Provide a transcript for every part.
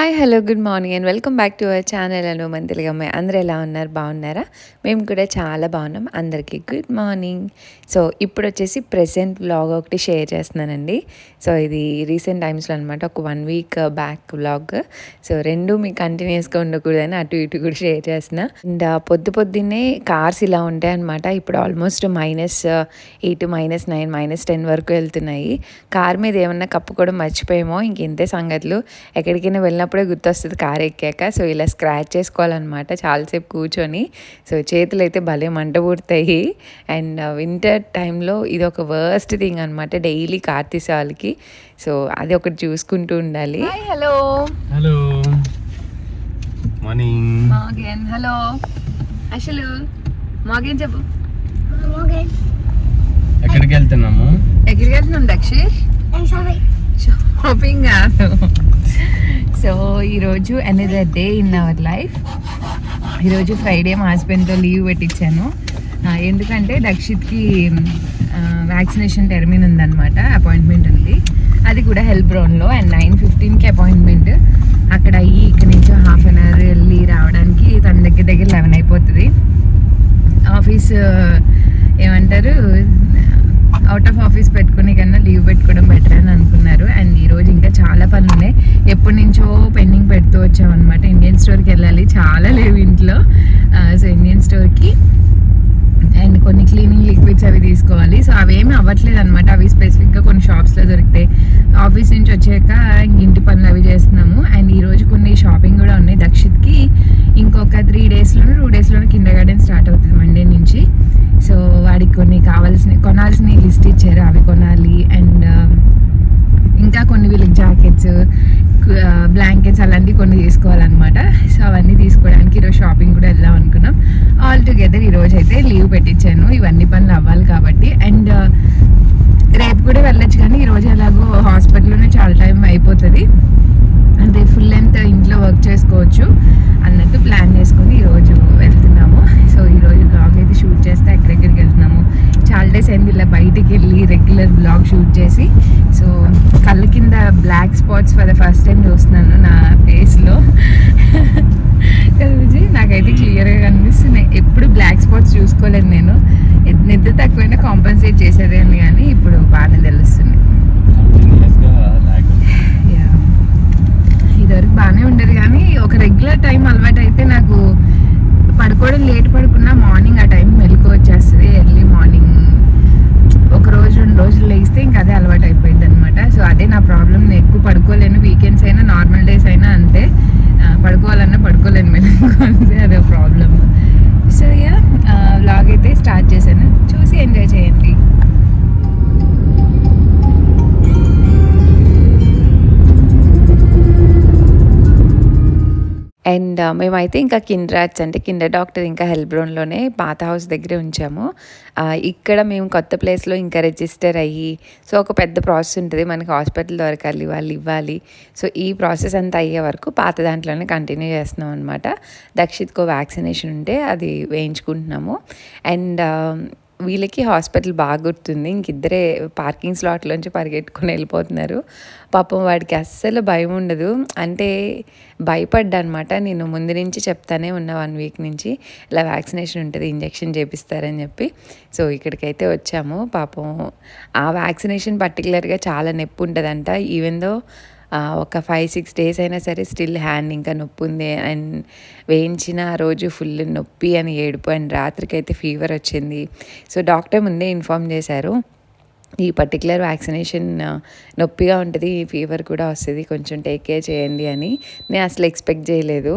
Hi hello good morning and welcome back to our channel Anu మన తెలుగు అమ్మాయి. అందరూ ఎలా ఉన్నారు, బాగున్నారా? మేము కూడా చాలా బాగున్నాం. అందరికీ గుడ్ మార్నింగ్. సో ఇప్పుడు వచ్చేసి ప్రెసెంట్ వ్లాగ్ ఒకటి షేర్ చేస్తున్నానండి. సో ఇది రీసెంట్ టైమ్స్లో అనమాట, ఒక 1 వీక్ బ్యాక్ వ్లాగ్. సో రెండు మీకు కంటిన్యూస్గా ఉండకూడదని అటు ఇటు కూడా షేర్ చేస్తున్నా. అండ్ పొద్దున్నే కార్స్ ఇలా ఉంటాయి అనమాట. ఇప్పుడు ఆల్మోస్ట్ -8, -9, -10 వరకు వెళ్తున్నాయి. కార్ మీద ఏమన్నా కప్పుకోవడం మర్చిపోయామో ఇంతే సంగతులు. ఎక్కడికైనా వెళ్ళినప్పుడే గుర్తొస్తుంది కార్ ఎక్కాక. సో ఇలా స్క్రాచ్ చేసుకోవాలన్నమాట చాలాసేపు కూర్చొని. సో చేతులు అయితే భలే మంట పుడతాయి. అండ్ వింటర్ టైంలో ఇది ఒక వర్స్ట్ థింగ్ అనమాట డైలీ కార్ తీసే వాళ్ళకి. సో అది ఒకటి చూసుకుంటూ ఉండాలి. Hello hello morning Morgan. Hello అసలు మార్గన్ చెప్పు. ఎక్కడికి వెళ్తున్నాము? ఎక్కడికి వెళ్తున్నాం దక్షిష్? షాపింగ్ కాదు. సో ఈరోజు another day in our life. ఈరోజు ఫ్రైడే మా హస్బెండ్తో లీవ్ పెట్టించాను. ఎందుకంటే దక్షిత్కి వ్యాక్సినేషన్ టెర్మిన్ ఉందన్నమాట, అపాయింట్మెంట్ ఉంది. అది కూడా హెల్త్ బ్రౌన్లో. అండ్ 9:15కి అపాయింట్మెంట్. అక్కడ అయ్యి ఇక్కడ నుంచి ½ అన్ అవర్ వెళ్ళి రావడానికి తన దగ్గర 11 అయిపోతుంది. ఆఫీస్ ఏమంటారు, అవుట్ ఆఫ్ ఆఫీస్ పెట్టుకునే కన్నా లీవ్ పెట్టుకోవడం బెటర్ అని అనుకున్నారు. అండ్ ఈరోజు ఇంకా చాలా పనులు ఉన్నాయి. ఎప్పటి నుంచో పెండింగ్ పెడుతూ వచ్చామన్నమాట. ఇండియన్ స్టోర్కి వెళ్ళాలి, చాలా లేవు ఇంట్లో. సో ఇండియన్ స్టోర్కి అండ్ కొన్ని క్లీనింగ్ లిక్విడ్స్ అవి తీసుకోవాలి. సో అవేమీ అవ్వట్లేదు అనమాట. అవి స్పెసిఫిక్గా కొన్ని షాప్స్లో దొరుకుతాయి. ఆఫీస్ నుంచి వచ్చాక ఇంటి పనులు అవి చేస్తున్నాము. అండ్ ఈరోజు కొన్ని షాపింగ్ కూడా ఉన్నాయి. దక్షిత్కి ఇంకొక 2 డేస్లోనే కిండర్ గార్డెన్ స్టార్ట్ అవుతుంది, మండే నుంచి. సో వాడికి కొన్ని కొనాల్సిన లిస్ట్ ఇచ్చారు, అవి కొనాలి. అండ్ ఇంకా కొన్ని వీళ్ళకి జాకెట్స్, బ్లాంకెట్స్ అలాంటివి కొన్ని తీసుకోవాలన్నమాట. సో అవన్నీ తీసుకోవడానికి ఈరోజు షాపింగ్ కూడా వెళ్దాం అనుకున్నాం. ఆల్ టుగెదర్ ఈరోజు అయితే లీవ్ పెట్టించాను, ఇవన్నీ పనులు అవ్వాలి కాబట్టి. అండ్ రేపు కూడా వెళ్ళొచ్చు, కానీ ఈరోజు ఎలాగో హాస్పిటల్లోనే చాలా టైం అయిపోతుంది. అంటే ఫుల్ లెంత్ ఇంట్లో వర్క్ చేసుకోవచ్చు అన్నట్టు ప్లాన్ చేసుకొని ఈరోజు వెళ్తున్నాము. సో ఈరోజు బ్లాగ్ అయితే షూట్ చేస్తే ఎక్కడెక్కడికి వెళ్తున్నాము. చాలా డేస్ అయింది ఇలా బయటికి వెళ్ళి రెగ్యులర్ బ్లాగ్ షూట్ చేసి. సో కళ్ళ కింద black spots for the first time చూస్తున్నాను నా ఫేస్లో. కదా, నాకైతే క్లియర్గా కనిపిస్తున్నాయి. ఎప్పుడు బ్లాక్ స్పాట్స్ చూసుకోలేదు నేను. నిద్ర తక్కువైనా కాంపన్సేట్ చేసేదేమి, కానీ ఇప్పుడు బాగానే తెలుస్తున్నాయి. ఇదివరకు బాగానే ఉండేది, కానీ ఒక రెగ్యులర్ టైం అలవాటు అయితే నాకు పడుకోవడం లేట్ పడుకున్నా మార్నింగ్ ఆ టైం మెలకు వచ్చేస్తుంది. ఎర్లీ మార్నింగ్ ఒక రోజు 2 రోజులు లేస్తే ఇంకా అదే అలవాటు అయిపోయింది అనమాట. సో అదే నా ప్రాబ్లం. నేను ఎక్కువ పడుకోలేను, వీకెండ్స్ అయినా నార్మల్ డేస్ అయినా అంతే. పడుకోవాలన్నా పడుకోలేను, మెలకు వస్తే అదే ప్రాబ్లమ్. సో యా వ్లాగ్ అయితే స్టార్ట్ చేశాను, చూసి ఎంజాయ్ చేయండి. అండ్ మేమైతే ఇంకా కిండర్ డాక్టర్ ఇంకా హెల్త్ బ్రౌన్లోనే పాత హౌస్ దగ్గరే ఉంచాము. ఇక్కడ మేము కొత్త ప్లేస్లో ఇంకా రిజిస్టర్ అయ్యి, సో ఒక పెద్ద ప్రాసెస్ ఉంటుంది. మనకి హాస్పిటల్ దొరకాలి, వాళ్ళు ఇవ్వాలి. సో ఈ ప్రాసెస్ అంతా అయ్యే వరకు పాత దాంట్లోనే కంటిన్యూ చేస్తున్నాం అనమాట. దక్షిత్కో వ్యాక్సినేషన్ ఉంటే అది వేయించుకుంటున్నాము. అండ్ వీళ్ళకి హాస్పిటల్ బాగా గుర్తుంది. ఇంకిద్దరే పార్కింగ్ స్లాట్లోంచి పరిగెట్టుకుని వెళ్ళిపోతున్నారు. పాపం వాడికి అస్సలు భయం ఉండదు. అంటే భయపడ్డా అనమాట. నేను ముందు నుంచి చెప్తానే ఉన్నా 1 వీక్ నుంచి, ఇలా వ్యాక్సినేషన్ ఉంటుంది, ఇంజెక్షన్ చేపిస్తారని చెప్పి. సో ఇక్కడికైతే వచ్చాము. పాపం ఆ వ్యాక్సినేషన్ పర్టికులర్గా చాలా నొప్పి ఉంటుందంట. ఈవెన్ దో ఒక 5-6 డేస్ అయినా సరే స్టిల్ హ్యాండ్ ఇంకా నొప్పి ఉంది. అండ్ వేయించిన ఆ రోజు ఫుల్ నొప్పి అని ఏడుపు. అండ్ రాత్రికి అయితే ఫీవర్ వచ్చింది. సో డాక్టర్ ముందే ఇన్ఫామ్ చేశారు, ఈ పర్టికులర్ వ్యాక్సినేషన్ నొప్పిగా ఉంటుంది, ఫీవర్ కూడా వస్తుంది, కొంచెం టేక్ కేర్ చేయండి అని. నేను అసలు ఎక్స్పెక్ట్ చేయలేదు.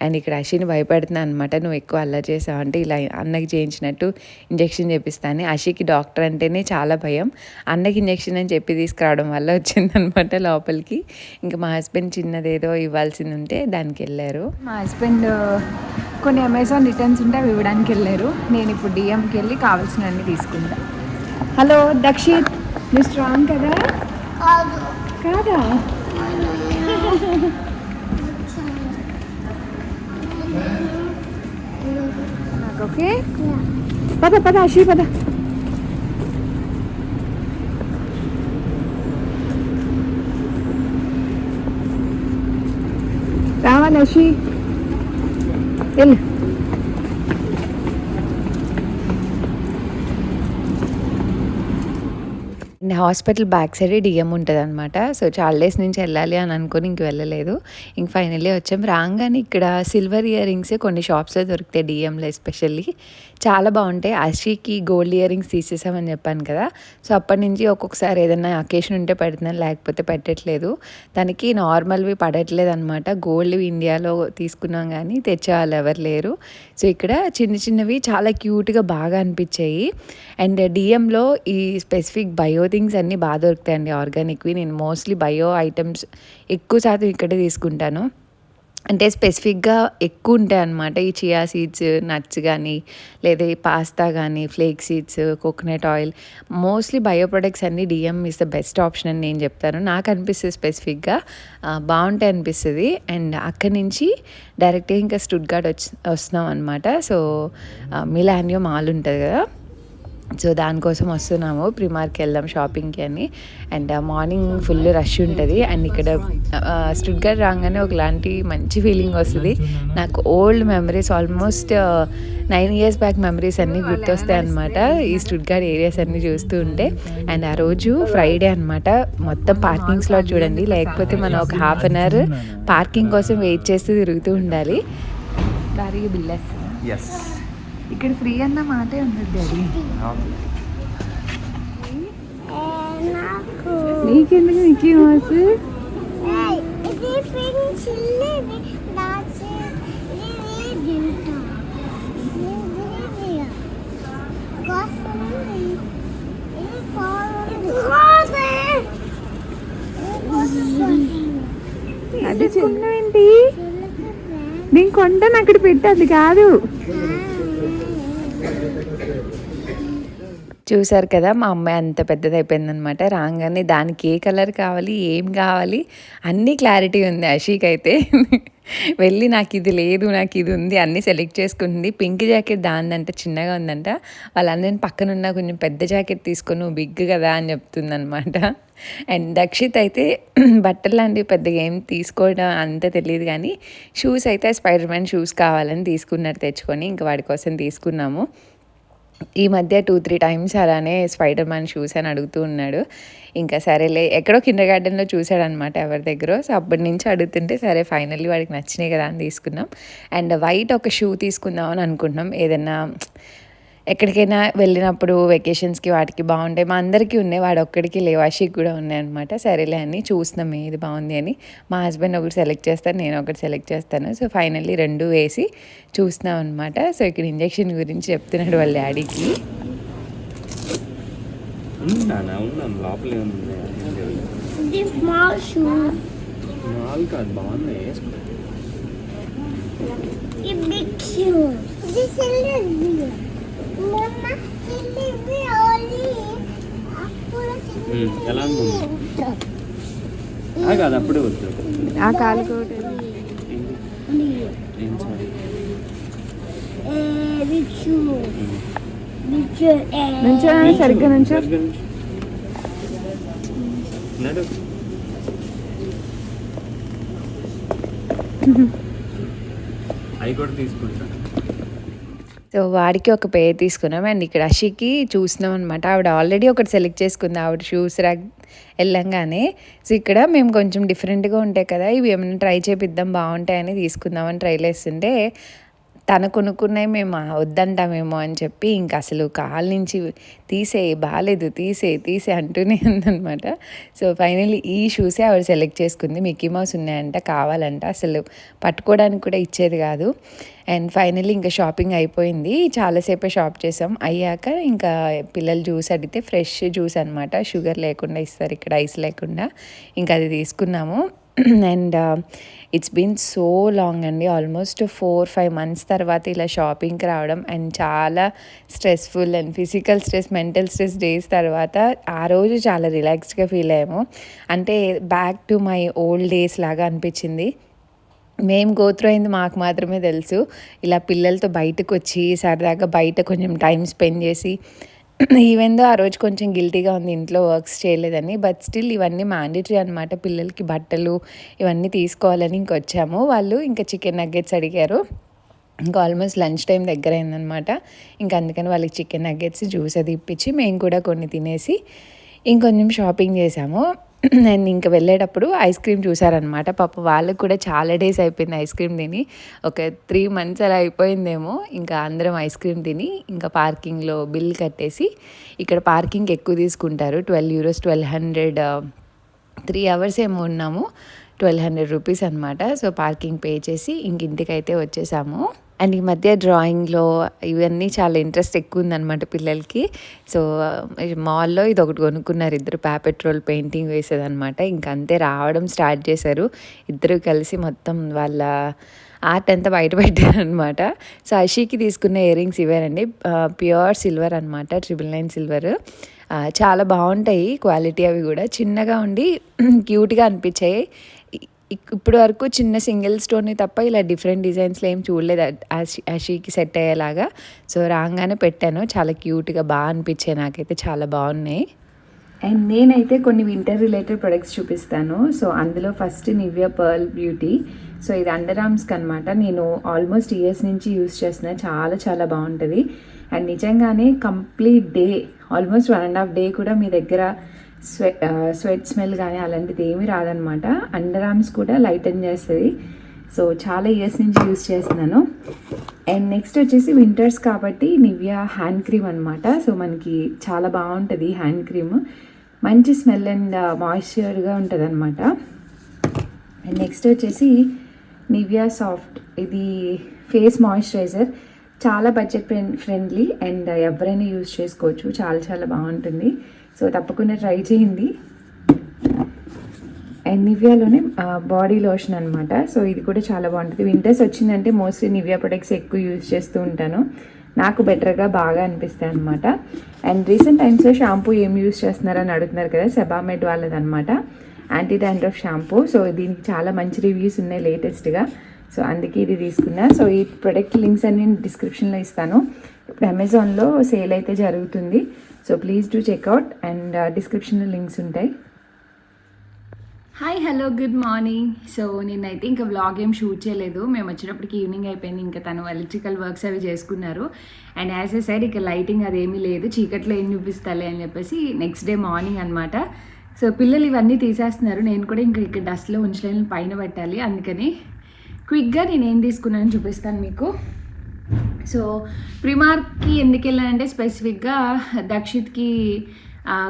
అండ్ ఇక్కడ అషిని భయపడుతున్నాను అనమాట. నువ్వు ఎక్కువ అల్లరి చేసావు అంటే ఇలా అన్నకి చేయించినట్టు ఇంజెక్షన్ చేపిస్తాను. అషికి డాక్టర్ అంటేనే చాలా భయం. అన్నకి ఇంజెక్షన్ అని చెప్పి తీసుకురావడం వల్ల వచ్చిందనమాట లోపలికి. ఇంకా మా హస్బెండ్ చిన్నదేదో ఇవ్వాల్సింది ఉంటే దానికి వెళ్ళారు. మా హస్బెండ్ కొన్ని అమెజాన్ రిటర్న్స్ ఉంటే అవి ఇవ్వడానికి వెళ్ళారు. నేను ఇప్పుడు డిఎంకి వెళ్ళి కావాల్సినవన్నీ తీసుకుంటాను. హలో దక్షిత్, నువ్వు స్ట్రాంగ్ కదా? కాదా? ఓకే పద అషి పద. నషి వెళ్ళు. హాస్పిటల్ బ్యాక్ సైడ్ డిఎం ఉంటుంది అనమాట. సో చాలా డేస్ నుంచి వెళ్ళాలి అని అనుకుని ఇంక వెళ్ళలేదు. ఇంక ఫైనల్లీ వచ్చాం. రాగానే ఇక్కడ సిల్వర్ ఇయర్ రింగ్స్ కొన్ని షాప్స్లో దొరుకుతాయి డిఎంలో ఎస్పెషల్లీ. చాలా బాగుంటాయి. అషికి గోల్డ్ ఇయర్ రింగ్స్ తీసేసామని చెప్పాను కదా. సో అప్పటి నుంచి ఒక్కొక్కసారి ఏదైనా అకేషన్ ఉంటే పెడుతున్నాను, లేకపోతే పెట్టట్లేదు. దానికి నార్మల్వి పడట్లేదు అనమాట. గోల్డ్వి ఇండియాలో తీసుకున్నాం కానీ తెచ్చేవాళ్ళు ఎవరు లేరు. సో ఇక్కడ చిన్న చిన్నవి చాలా క్యూట్గా బాగా అనిపించాయి. అండ్ డిఎంలో ఈ స్పెసిఫిక్ బయో థింగ్స్ అన్నీ బాగా దొరుకుతాయండి, ఆర్గానిక్వి. నేను మోస్ట్లీ బయో ఐటమ్స్ ఎక్కువ శాతం ఇక్కడే తీసుకుంటాను. అంటే స్పెసిఫిక్గా ఎక్కువ ఉంటాయి అన్నమాట. ఈ చియా సీడ్స్, నట్స్ కానీ, లేదా ఈ పాస్తా కానీ, flax seeds, coconut oil, mostly bio products అన్నీ DM is the best option అని నేను చెప్తాను. నాకు అనిపిస్తుంది స్పెసిఫిక్గా బాగుంటాయి అనిపిస్తుంది. అండ్ అక్కడి నుంచి డైరెక్ట్గా ఇంకా స్టుట్గార్ట్ వస్తున్నాం అనమాట. సో మిలానియో మాల్ ఉంటుంది కదా, సో దానికోసం వస్తున్నాము. ప్రిమార్కి వెళ్దాం షాపింగ్కి అని. అండ్ మార్నింగ్ ఫుల్ రష్ ఉంటుంది. అండ్ ఇక్కడ స్టుట్గార్ట్ రాగానే ఒకలాంటి మంచి ఫీలింగ్ వస్తుంది. నాకు old memories, almost 9 years back memories అన్నీ గుర్తొస్తాయి అనమాట ఈ స్టుట్గార్ట్ ఏరియాస్ అన్నీ చూస్తూ ఉంటే. అండ్ ఆ రోజు ఫ్రైడే అనమాట. మొత్తం పార్కింగ్ స్లాట్ చూడండి, లేకపోతే మనం ఒక ½ an hour పార్కింగ్ కోసం వెయిట్ చేస్తూ తిరుగుతూ ఉండాలి. దారికి బిల్లేస్తా. ఇక్కడ ఫ్రీ అన్న మాటే ఉంది డాడీ. నీకెందుకు మిక్కీ మౌస్? అది చిన్నవేంటి? నేను కొంటాను, అక్కడ పెట్టదు కాదు. చూసారు కదా, మా అమ్మాయి అంత పెద్దది అయిపోయిందనమాట. రాగానే దానికి ఏ కలర్ కావాలి, ఏం కావాలి అన్నీ క్లారిటీ ఉంది అషీకి అయితే. వెళ్ళి నాకు ఇది లేదు, నాకు ఇది ఉంది అన్నీ సెలెక్ట్ చేసుకుంది. పింక్ జాకెట్ దానిదంట చిన్నగా ఉందంట. వాళ్ళందరిని పక్కనున్న కొంచెం పెద్ద జాకెట్ తీసుకొని నువ్వు బిగ్ కదా అని చెప్తుందనమాట. అండ్ దక్షిత్ అయితే బట్టలు లాంటివి పెద్దగా ఏం తీసుకోవడం అంత తెలియదు, కానీ షూస్ అయితే స్పైడర్ మ్యాన్ షూస్ కావాలని తీసుకున్నారు తెచ్చుకొని. ఇంకా వాడి కోసం తీసుకున్నాము. ఈ మధ్య 2-3 times అలానే స్పైడర్ మ్యాన్ షూస్ అని అడుగుతూ ఉన్నాడు. ఇంకా సరేలే, ఎక్కడో కిండర్ గార్డెన్లో చూసాడనమాట ఎవరి దగ్గర. సో అప్పటి నుంచి అడుగుతుంటే సరే ఫైనల్లీ వాడికి నచ్చినాయి కదా అని తీసుకున్నాం. అండ్ వైట్ ఒక షూ తీసుకుందాం అని అనుకుంటున్నాం. ఏదన్నా ఎక్కడికైనా వెళ్ళినప్పుడు వెకేషన్స్కి వాటికి బాగుంటాయి. మా అందరికీ ఉన్నాయి, వాడు ఒక్కడికి లేవు, అషిక్ కూడా ఉన్నాయి అనమాట. సరేలే అని చూస్తున్నాం ఏది బాగుంది అని. మా హస్బెండ్ ఒకటి సెలెక్ట్ చేస్తాను, నేను ఒకటి సెలెక్ట్ చేస్తాను. సో ఫైనల్లీ 2 వేసి చూస్తున్నాం అనమాట. సో ఇక్కడ ఇంజెక్షన్ గురించి చెప్తున్నాడు వాళ్ళ డాడీకి. ఎలా కాదు అప్పుడే వద్దు. ఆ కాలు నుంచో సరిగ్గా నుంచో. అవి కూడా తీసుకుంటా. సో వాడికి ఒక పేర్ తీసుకున్నాం. అండ్ ఇక్కడ అషికి చూసినాం అనమాట. ఆవిడ ఆల్రెడీ ఒకటి సెలెక్ట్ చేసుకుంది ఆవిడ షూస్ ర్యాక్ వెళ్ళంగానే. సో ఇక్కడ మేము కొంచెం డిఫరెంట్గా ఉంటాయి కదా, ఇవి ఏమైనా ట్రై చేపిద్దాం బాగుంటాయని తీసుకుందామని ట్రైల్ వేస్తుంటే తను కొనుక్కున్నాయి మేము వద్దంటామేమో అని చెప్పి ఇంకా అసలు కాళ్ళ నుంచి బాగాలేదు తీసే అంటూనే ఉందనమాట. సో ఫైనల్లీ ఈ షూసే ఆవిడ సెలెక్ట్ చేసుకుంది. మిక్కీ మౌస్ ఉన్నాయంట, కావాలంట, అసలు పట్టుకోవడానికి కూడా ఇచ్చేది కాదు. అండ్ ఫైనల్లీ ఇంకా షాపింగ్ అయిపోయింది. చాలాసేపే షాప్ చేసాం. అయ్యాక ఇంకా పిల్లలు జ్యూస్ అడిగితే ఫ్రెష్ జ్యూస్ అనమాట, షుగర్ లేకుండా ఇస్తారు ఇక్కడ, ఐస్ లేకుండా. ఇంకా అది తీసుకున్నాము. And it's been so long అండి, ఆల్మోస్ట్ 4-5 months తర్వాత ఇలా షాపింగ్కి రావడం. అండ్ చాలా stressful and physical stress, mental stress days తర్వాత ఆ రోజు చాలా రిలాక్స్డ్గా ఫీల్ అయ్యాము. అంటే back to my old days లాగా అనిపించింది. మేము గోత్రు అయింది మాకు మాత్రమే తెలుసు. ఇలా పిల్లలతో బయటకు వచ్చి సరదాగా బయట కొంచెం టైం స్పెండ్ చేసి ఈవెందో ఆ రోజు కొంచెం గిల్టీగా ఉంది ఇంట్లో వర్క్స్ చేయలేదని, బట్ స్టిల్ ఇవన్నీ మ్యాండేటరీ అనమాట. పిల్లలకి బట్టలు ఇవన్నీ తీసుకోవాలని ఇంకొచ్చాము. వాళ్ళు ఇంకా చికెన్ నగ్గెట్స్ అడిగారు. ఇంకా ఆల్మోస్ట్ లంచ్ టైం దగ్గర అయిందనమాట. ఇంకా అందుకని వాళ్ళకి చికెన్ నగ్గెట్స్ జ్యూస్ అది ఇప్పించి మేము కూడా కొన్ని తినేసి ఇంకొంచెం షాపింగ్ చేసాము. అండ్ ఇంకా వెళ్ళేటప్పుడు ఐస్ క్రీమ్ చూసారనమాట. పాప వాళ్ళకి కూడా చాలా డేస్ అయిపోయింది ఐస్ క్రీమ్ తిని, ఒక 3 months అలా అయిపోయిందేమో. ఇంకా అందరం ఐస్ క్రీమ్ తిని ఇంకా పార్కింగ్లో బిల్ కట్టేసి, ఇక్కడ పార్కింగ్ ఎక్కువ తీసుకుంటారు, €12, 1200, 3 hours ఏమో ఉన్నాము, ₹1200 అనమాట. సో పార్కింగ్ పే చేసి ఇంక ఇంటికైతే వచ్చేసాము. అండ్ ఈ మధ్య డ్రాయింగ్లో ఇవన్నీ చాలా ఇంట్రెస్ట్ ఎక్కువ ఉందన్నమాట పిల్లలకి. సో మాల్లో ఇది ఒకటి కొనుక్కున్నారు ఇద్దరు, పెట్రోల్ పెయింటింగ్ వేసేదనమాట. ఇంక అంతే రావడం స్టార్ట్ చేశారు ఇద్దరు కలిసి, మొత్తం వాళ్ళ ఆర్ట్ అంతా బయట పెట్టారనమాట. సో అషీకి తీసుకున్న ఇయర్ రింగ్స్ ఇవేనండి, ప్యూర్ సిల్వర్ అనమాట, 999 సిల్వర్. చాలా బాగుంటాయి క్వాలిటీ, అవి కూడా చిన్నగా ఉండి క్యూట్గా అనిపించాయి. ఇప్పుడు వరకు చిన్న సింగిల్ స్టోన్ని తప్ప ఇలా డిఫరెంట్ డిజైన్స్లో ఏం చూడలేదు అషీకి సెట్ అయ్యేలాగా. సో రాగానే పెట్టాను, చాలా క్యూట్గా బాగా అనిపించాయి, నాకైతే చాలా బాగున్నాయి. అండ్ నేనైతే కొన్ని వింటర్ రిలేటెడ్ ప్రొడక్ట్స్ చూపిస్తాను. సో అందులో first Nivea pearl beauty. So ఇది అండర్ ఆర్మ్స్కి అనమాట. నేను ఆల్మోస్ట్ ఇయర్స్ నుంచి యూస్ చేస్తున్నా, చాలా చాలా బాగుంటుంది. అండ్ నిజంగానే కంప్లీట్ డే, ఆల్మోస్ట్ 1.5 day కూడా మీ దగ్గర స్వెట్ స్మెల్ కానీ అలాంటిది ఏమీ రాదనమాట. అండర్ ఆర్మ్స్ కూడా లైటన్ చేస్తుంది. సో చాలా ఇయర్స్ నుంచి యూస్ చేస్తున్నాను. అండ్ నెక్స్ట్ వచ్చేసి వింటర్స్ కాబట్టి నివియా హ్యాండ్ క్రీమ్ అనమాట. సో మనకి చాలా బాగుంటుంది హ్యాండ్ క్రీమ్, మంచి స్మెల్ అండ్ మాయిశ్చర్గా ఉంటుంది అనమాట. అండ్ నెక్స్ట్ వచ్చేసి నివియా సాఫ్ట్, ఇది ఫేస్ మాయిశ్చరైజర్, చాలా బడ్జెట్ ఫ్రెండ్లీ అండ్ ఎవరైనా యూజ్ చేసుకోవచ్చు, చాలా చాలా బాగుంటుంది. సో తప్పకుండా ట్రై చేయండి. అండ్ నివియాలోనే బాడీ లోషన్ అనమాట. సో ఇది కూడా చాలా బాగుంటుంది. వింటర్స్ వచ్చిందంటే మోస్ట్లీ నివియా ప్రొడక్ట్స్ ఎక్కువ యూజ్ చేస్తూ ఉంటాను, నాకు బెటర్గా బాగా అనిపిస్తాయి అనమాట. అండ్ రీసెంట్ టైమ్స్లో షాంపూ ఏం యూజ్ చేస్తున్నారని అడుగుతున్నారు కదా, సెబామెడ్ వాళ్ళదనమాట, యాంటీ డాండ్రఫ్ షాంపూ. సో దీనికి చాలా మంచి రివ్యూస్ ఉన్నాయి లేటెస్ట్గా, సో అందుకే ఇది తీసుకున్నా. సో ఈ ప్రొడక్ట్ లింక్స్ అన్ని డిస్క్రిప్షన్లో ఇస్తాను. ఇప్పుడు అమెజాన్లో సేల్ అయితే జరుగుతుంది, so please do checkout, and డిస్క్రిప్షన్లో లింక్స్ ఉంటాయి. Hi hello good morning. So నేనైతే ఇంకా వ్లాగ్ ఏం షూట్ చేయలేదు, మేము వచ్చేటప్పటికి ఈవినింగ్ అయిపోయింది. ఇంకా తను ఎలక్ట్రికల్ వర్క్స్ అవి చేసుకున్నారు. అండ్ యాజ్ ఎ సైడ్ ఇక లైటింగ్ అదేమీ లేదు, చీకట్లో ఏం చూపిస్తాలే అని చెప్పేసి నెక్స్ట్ డే మార్నింగ్ అనమాట. సో పిల్లలు ఇవన్నీ తీసేస్తున్నారు, నేను కూడా ఇంకా ఇక్కడ డస్ట్లో ఉంచలేని పైన పెట్టాలి, అందుకని క్విక్గా నేను ఏం తీసుకున్నానని చూపిస్తాను మీకు. సో ప్రిమార్క్కి ఎందుకు వెళ్ళానంటే స్పెసిఫిక్గా దక్షిత్కి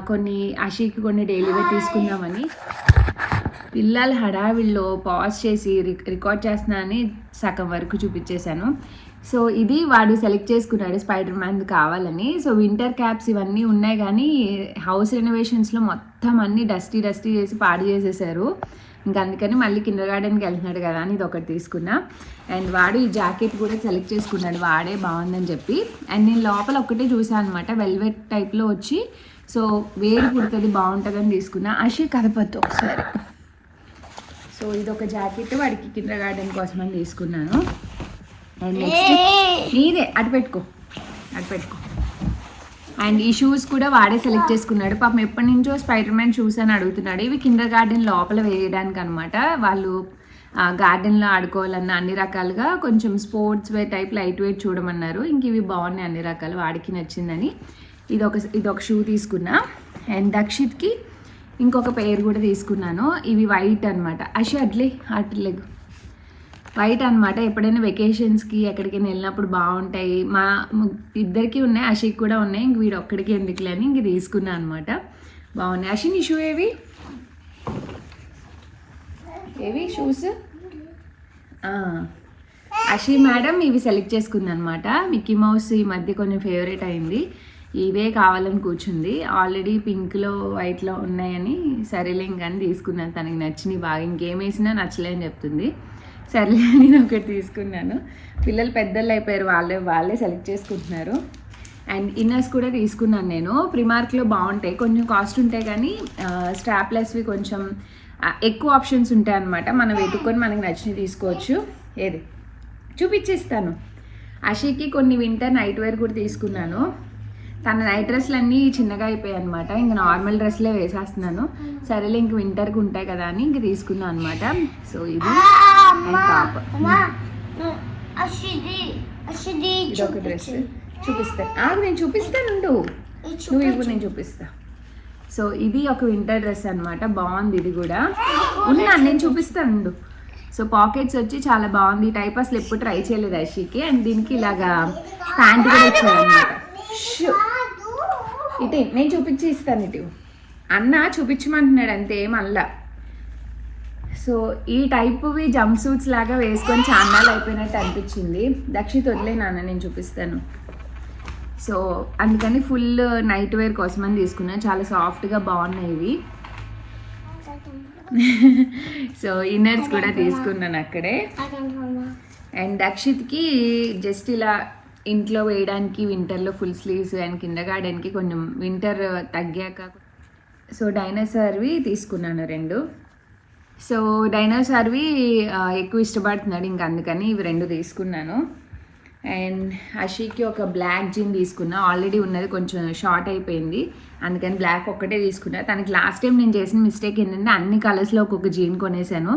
కొన్ని, అషీకి కొన్ని డైలీ వేర్ తీసుకుందామని. పిల్లలు హడావిడిలో పాజ్ చేసి రికార్డ్ చేస్తున్నానని సగం వరకు చూపించేశాను. సో ఇది వాడు సెలెక్ట్ చేసుకున్నాడు, స్పైడర్ మ్యాన్ కావాలని. సో వింటర్ క్యాప్స్ ఇవన్నీ ఉన్నాయి, కానీ హౌస్ రెనోవేషన్స్లో మొత్తం అన్నీ డస్టీ చేసి పాడు చేసేసారు. ఇంకా అందుకని మళ్ళీ కిండర్ గార్డెన్కి వెళ్తున్నాడు కదా అని ఇది ఒకటి తీసుకున్నా. అండ్ వాడు ఈ జాకెట్ కూడా సెలెక్ట్ చేసుకున్నాడు, వాడే బాగుందని చెప్పి. అండ్ నేను లోపల ఒక్కటే చూసాను అనమాట, వెల్వెట్ టైప్లో వచ్చి, సో వేడి పుడుతుంది బాగుంటుందని తీసుకున్నా. అషీ కదపొద్దు ఒకసారి. సో ఇది ఒక జాకెట్ వాడికి కిండర్ గార్డెన్ కోసం అని తీసుకున్నాను. అండ్ నెక్స్ట్ నీదే, అటు పెట్టుకో. అండ్ ఈ షూస్ కూడా వాడే సెలెక్ట్ చేసుకున్నాడు. పాపం ఎప్పటి నుంచో స్పైడర్ మ్యాన్ షూస్ అని అడుగుతున్నాడు. ఇవి కిండర్ గార్డెన్ లోపల వేయడానికి అనమాట. వాళ్ళు గార్డెన్లో ఆడుకోవాలన్న అన్ని రకాలుగా కొంచెం sports wear type light weight చూడమన్నారు. ఇంక ఇవి బాగున్నాయి అన్ని రకాలు, వాడికి నచ్చిందని ఇదొక షూ తీసుకున్నా. అండ్ దక్షిత్కి ఇంకొక పేర్ కూడా తీసుకున్నాను. ఇవి వైట్ అనమాట. అట్లేగు వైట్ అనమాట. ఎప్పుడైనా వెకేషన్స్కి ఎక్కడికైనా వెళ్ళినప్పుడు బాగుంటాయి. మా ఇద్దరికి ఉన్నాయి, అషీకి కూడా ఉన్నాయి. ఇంక వీడు ఒక్కడికి ఎందుకులే అని ఇంక తీసుకున్నా అనమాట. బాగున్నాయి. అషీ నీ షూ ఏవి షూస్? అషీ మేడం ఇవి సెలెక్ట్ చేసుకుంది అనమాట. మిక్కీ మౌస్ ఈ మధ్య కొంచెం ఫేవరెట్ అయింది, ఇవే కావాలని కూర్చుంది. ఆల్రెడీ పింక్లో వైట్లో ఉన్నాయని సరేలే ఇంకని తీసుకున్నాను, తనకి నచ్చినవి బాగా, ఇంకేం వేసినా నచ్చలే అని చెప్తుంది. సర్లే నేను ఒకటి తీసుకున్నాను. పిల్లలు పెద్దలు అయిపోయారు, వాళ్ళే సెలెక్ట్ చేసుకుంటున్నారు. అండ్ ఇన్నర్స్ కూడా తీసుకున్నాను నేను. ప్రిమార్క్లో బాగుంటాయి, కొంచెం కాస్ట్ ఉంటాయి, కానీ స్ట్రాప్లెస్వి కొంచెం ఎక్కువ ఆప్షన్స్ ఉంటాయి అన్నమాట. మనం వెతుక్కొని మనకి నచ్చినవి తీసుకోవచ్చు. ఏది చూపించేస్తాను. అషీకి కొన్ని వింటర్ నైట్ వేర్ కూడా తీసుకున్నాను. తన నైట్ డ్రెస్లు అన్నీ చిన్నగా అయిపోయాయి అనమాట. ఇంకా నార్మల్ డ్రెస్లే వేసేస్తున్నాను. సరేలే ఇంక వింటర్కి ఉంటాయి కదా అని ఇంక తీసుకున్నాను అనమాట. సో ఇది టాప్. ఇది ఒక డ్రెస్ చూపిస్తాను. నేను చూపిస్తాను నువ్వు ఇప్పుడు నేను చూపిస్తా. సో ఇది ఒక వింటర్ డ్రెస్ అనమాట. బాగుంది ఇది కూడా. నేను చూపిస్తాను. సో పాకెట్స్ వచ్చి చాలా బాగుంది. ఈ టైప్ అసలు ఎప్పుడు ట్రై చేయలేదు అషికి. అండ్ దీనికి ఇలాగా ప్యాంట్ కూడా ఇచ్చారు అనమాట. ఇటు నేను చూపించి ఇస్తాను. ఇటు అన్న చూపించమంటున్నాడు అంతే మళ్ళా. సో ఈ టైప్వి జంప్ సూట్స్ లాగా వేసుకొని చాన్నాళ్ళు అయిపోయినట్టు అనిపించింది. దక్షిత్ వదిలే నాన్న నేను చూపిస్తాను. సో అందుకని ఫుల్ నైట్ వేర్ కోసం అని తీసుకున్నాను. చాలా సాఫ్ట్గా బాగున్నాయి ఇవి. సో ఇన్నర్స్ కూడా తీసుకున్నాను అక్కడే. అండ్ దక్షిత్కి జస్ట్ ఇలా ఇంట్లో వేయడానికి వింటర్లో ఫుల్ స్లీవ్స్ అండ్ కింద గార్డెన్కి కొంచెం వింటర్ తగ్గాక సో డైనోసార్వి తీసుకున్నాను 2. సో డైనోసార్వి ఎక్కువ ఇష్టపడుతున్నాడు ఇంక అందుకని ఇవి 2 తీసుకున్నాను. అండ్ అషికి ఒక బ్లాక్ జీన్ తీసుకున్నా. ఆల్రెడీ ఉన్నది కొంచెం షార్ట్ అయిపోయింది అందుకని బ్లాక్ ఒక్కటే తీసుకున్నా. తనకి లాస్ట్ టైం నేను చేసిన మిస్టేక్ ఏంటంటే అన్ని కలర్స్లో ఒక్కొక్క జీన్ కొనేసాను.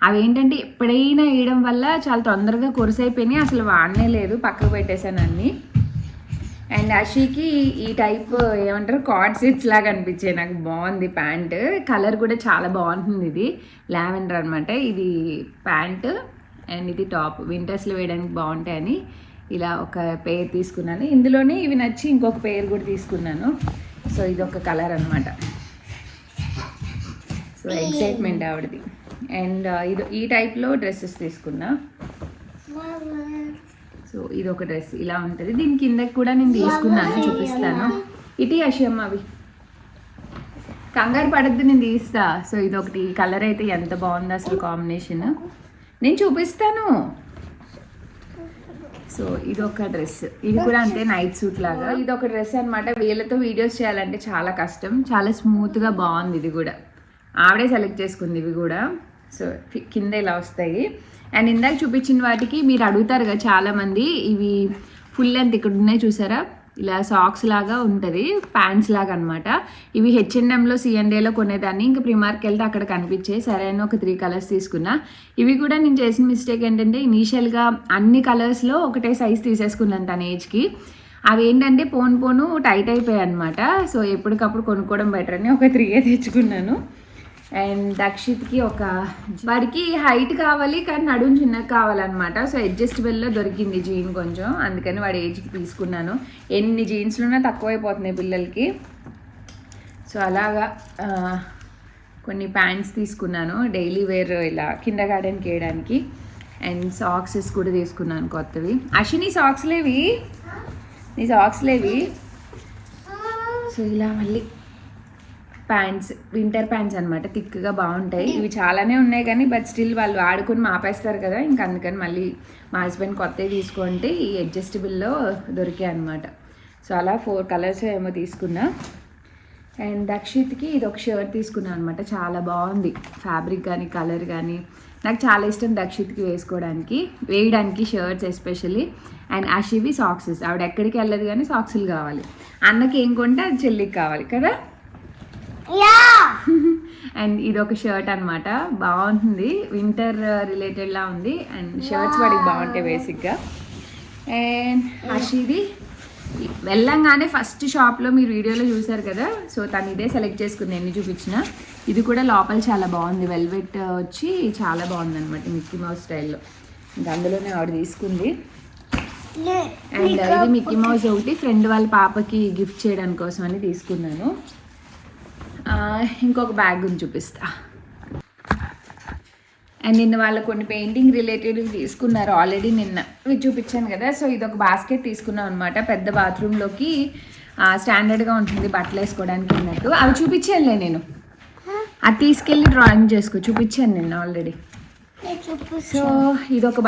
అవి ఏంటంటే ఎప్పుడైనా వేయడం వల్ల చాలా తొందరగా కొరసైపోయినాయి. అసలు వాడనే లేదు, పక్కకు పెట్టేశాను అన్నీ. అండ్ అషికి ఈ టైప్ ఏమంటారు కార్డ్ సెట్స్ లాగా అనిపించాయి నాకు. బాగుంది ప్యాంట్. కలర్ కూడా చాలా బాగుంటుంది. ఇది లావెండర్ అనమాట. ఇది ప్యాంట్ అండ్ ఇది టాప్. వింటర్స్లో వేయడానికి బాగుంటాయని ఇలా ఒక పేర్ తీసుకున్నాను. ఇందులోనే ఇవి నచ్చి ఇంకొక పేర్ కూడా తీసుకున్నాను. సో ఇది ఒక కలర్ అనమాట. సో ఎక్సైట్మెంట్ ఆవిడది. అండ్ ఇది ఈ టైప్లో డ్రెస్సెస్ తీసుకున్నా. సో ఇది ఒక డ్రెస్ ఇలా ఉంటుంది. దీని కిందకి కూడా నేను తీసుకున్నాను, చూపిస్తాను. ఇటీ అషమ్మ అవి కంగారు పడద్దు, నేను తీస్తా. సో ఇది ఒకటి కలర్ అయితే ఎంత బాగుందో అసలు కాంబినేషన్. నేను చూపిస్తాను. సో ఇది ఒక డ్రెస్. ఇది కూడా అంతే నైట్ సూట్ లాగా. ఇది ఒక డ్రెస్ అనమాట. వీళ్ళతో వీడియోస్ చేయాలంటే చాలా కష్టం. చాలా స్మూత్గా బాగుంది. ఇది కూడా ఆవిడే సెలెక్ట్ చేసుకుంది. ఇవి కూడా సో కింద ఇలా వస్తాయి. అండ్ ఇందాక చూపించిన వాటికి మీరు అడుగుతారు కదా చాలామంది, ఇవి ఫుల్ లెంత్ ఇక్కడ ఉన్నాయి చూసారా, ఇలా సాక్స్ లాగా ఉంటుంది, ప్యాంట్స్ లాగా అనమాట. ఇవి H&Mలో C&Aలో కొనేదాన్ని. ఇంకా ప్రిమార్కి వెళ్తే అక్కడ కనిపించాయి. సరే అని ఒక 3 కలర్స్ తీసుకున్నా. ఇవి కూడా నేను చేసిన మిస్టేక్ ఏంటంటే ఇనీషియల్గా అన్ని కలర్స్లో ఒకటే సైజ్ తీసేసుకున్నాను తన ఏజ్కి. అవి ఏంటంటే పోను టైట్ అయిపోయాయి అనమాట. సో ఎప్పటికప్పుడు కొనుక్కోవడం బెటర్ అని ఒక 3 తెచ్చుకున్నాను. అండ్ దక్షిత్కి వాడికి హైట్ కావాలి కానీ నడుము చిన్నగా కావాలన్నమాట. సో అడ్జస్టబుల్లో దొరికింది జీన్ కొంచెం, అందుకని వాడి ఏజ్కి తీసుకున్నాను. ఎన్ని జీన్స్లున్నా తక్కువైపోతున్నాయి పిల్లలకి. సో అలాగా కొన్ని ప్యాంట్స్ తీసుకున్నాను డైలీ వేర్ ఇలా కింద గార్డెన్కి వేయడానికి. అండ్ సాక్సెస్ కూడా తీసుకున్నాను కొత్తవి. అశ్విని సాక్స్లేవి, నీ సాక్స్లేవి. సో ఇలా మళ్ళీ ప్యాంట్స్, వింటర్ ప్యాంట్స్ అనమాట, థిక్గా బాగుంటాయి. ఇవి చాలానే ఉన్నాయి కానీ బట్ స్టిల్ వాళ్ళు ఆడుకొని మాపేస్తారు కదా, ఇంక అందుకని మళ్ళీ మా హస్బెండ్ కొత్తవి తీసుకుంటే ఈ అడ్జస్టబుల్లో దొరికాయి అనమాట. సో అలా 4 కలర్స్ ఏమో తీసుకున్నా. అండ్ దక్షిత్కి ఇది ఒక షర్ట్ తీసుకున్నాను అనమాట. చాలా బాగుంది ఫ్యాబ్రిక్ కానీ కలర్ కానీ. నాకు చాలా ఇష్టం దక్షిత్కి వేయడానికి షర్ట్స్ ఎస్పెషల్లీ. అండ్ అషివి సాక్సెస్. ఆవిడ ఎక్కడికి వెళ్ళదు కానీ సాక్సులు కావాలి. అన్నకి ఏం కొంటే అది చెల్లికి కావాలి కదా. అండ్ ఇది ఒక షర్ట్ అనమాట, బాగుంటుంది, వింటర్ రిలేటెడ్ లా ఉంది. అండ్ షర్ట్స్ వాడికి బాగుంటాయి బేసిక్గా. అండ్ అషిది వెళ్ళంగానే ఫస్ట్ షాప్లో మీరు వీడియోలో చూసారు కదా, సో తను ఇదే సెలెక్ట్ చేసుకుంది ఎన్ని చూపించిన. ఇది కూడా లోపల చాలా బాగుంది, వెల్వెట్ వచ్చి చాలా బాగుంది అనమాట, మిక్కీ మౌస్ స్టైల్లో. ఇంకా అందులోనే ఆవిడ తీసుకుంది. అండ్ ఇది మిక్కీ మౌస్ ఒకటి ఫ్రెండ్ వాళ్ళ పాపకి గిఫ్ట్ చేయడానికి కోసం అని తీసుకున్నాను. ఇంకొక బ్యాగ్ గురించి చూపిస్తా. అండ్ నిన్న వాళ్ళు కొన్ని పెయింటింగ్ రిలేటెడ్ తీసుకున్నారు ఆల్రెడీ, నిన్న ఇవి చూపించాను కదా. సో ఇది ఒక బాస్కెట్ తీసుకున్నాం అనమాట, పెద్ద బాత్రూంలోకి స్టాండర్డ్గా ఉంటుంది బట్టలు వేసుకోవడానికి అన్నట్టు. అవి చూపించానులే నేను, అది తీసుకెళ్ళి డ్రాయింగ్ చేసుకో, చూపించాను నిన్న ఆల్రెడీ. సో ఇదొక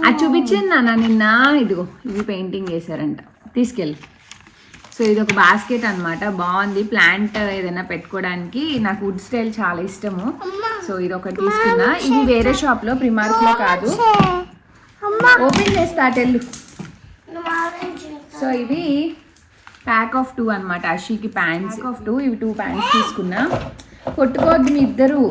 అది చూపించాను నాన్న నిన్న. ఇదిగో ఇవి పెయింటింగ్ వేసారంట, తీసుకెళ్ళి. సో ఇది ఒక బాస్కెట్ అనమాట, బాగుంది, ప్లాంట్ ఏదైనా పెట్టుకోవడానికి. నాకు వుడ్ స్టైల్ చాలా ఇష్టము. సో ఇది ఒకటి తీసుకున్నా. ఇది వేరే షాప్లో, ప్రిమార్క్లో కాదు. ఓపెన్ చేస్తా టెల్లు. సో ఇవి ప్యాక్ ఆఫ్ 2 అనమాట. అషీకి ప్యాంట్స్ ఆఫ్ 2, ఇవి 2 ప్యాంట్స్ తీసుకున్నా. కొట్టుకోవద్దు మీ ఇద్దరు.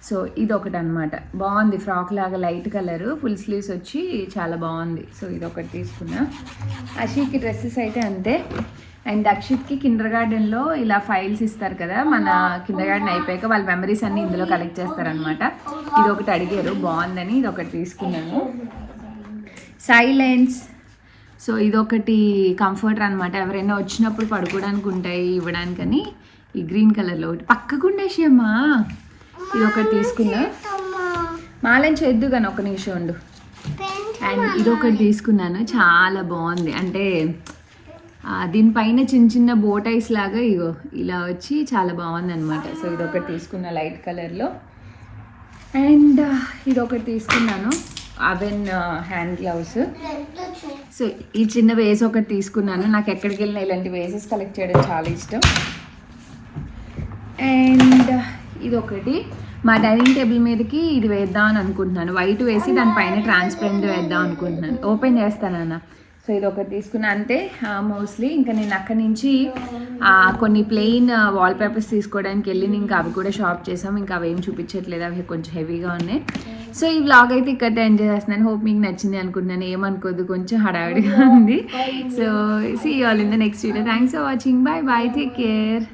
సో ఇది ఒకటి అనమాట, బాగుంది ఫ్రాక్ లాగా లైట్ కలర్, ఫుల్ స్లీవ్స్ వచ్చి చాలా బాగుంది. సో ఇది ఒకటి తీసుకున్నా. అషీకి డ్రెస్సెస్ అయితే అంతే. అండ్ దక్షిత్కి కిండర్ గార్డెన్లో ఇలా ఫైల్స్ ఇస్తారు కదా, మన కిండర్ గార్డెన్ అయిపోయాక వాళ్ళ మెమరీస్ అన్నీ ఇందులో కలెక్ట్ చేస్తారనమాట. ఇది ఒకటి అడిగారు, బాగుందని ఇది ఒకటి తీసుకున్నాను. సైలెన్స్. సో ఇదొకటి కంఫర్టర్ అనమాట, ఎవరైనా వచ్చినప్పుడు పడుకోవడానికి ఉంటాయి ఇవ్వడానికని. ఈ గ్రీన్ కలర్లో ఒకటి పక్కకుండేసి అమ్మా. ఇది ఒకటి తీసుకున్నా. మాలని చేద్దు కానీ ఒక నిమిషం ఉండు. అండ్ ఇదొకటి తీసుకున్నాను, చాలా బాగుంది. అంటే దీనిపైన చిన్న చిన్న బోటైస్ లాగా ఇగో ఇలా వచ్చి చాలా బాగుంది అనమాట. సో ఇదొకటి తీసుకున్నా లైట్ కలర్లో. అండ్ ఇదొకటి తీసుకున్నాను, అవెన్ హ్యాండ్ గ్లౌస్. సో ఈ చిన్న వేస్ ఒకటి తీసుకున్నాను, నాకు ఎక్కడికి వెళ్ళినా ఇలాంటి వేసెస్ కలెక్ట్ చేయడం చాలా ఇష్టం. అండ్ ఇదొకటి మా డైనింగ్ టేబుల్ మీదకి ఇది వేద్దాం అని అనుకుంటున్నాను. వైట్ వేసి దానిపైన ట్రాన్స్పరెంట్ వేద్దాం అనుకుంటున్నాను. ఓపెన్ చేస్తానన్న. సో ఇది ఒకటి తీసుకున్నా అంతే మోస్ట్లీ. ఇంకా నేను అక్కడి నుంచి కొన్ని ప్లెయిన్ వాల్పేపర్స్ తీసుకోవడానికి వెళ్ళి ఇంకా అవి కూడా షాప్ చేసాం. ఇంకా అవి ఏం చూపించట్లేదు, అవి కొంచెం హెవీగా ఉన్నాయి. సో ఈ వ్లాగ్ అయితే ఇక్కడ ఎంజాయ్ చేస్తున్నాను. హోప్ మీకు నచ్చింది అనుకుంటున్నాను. ఏమనుకోద్దు, కొంచెం హడావిడిగా ఉంది. So see you all in the next video. Thanks for watching. Bye bye, take care.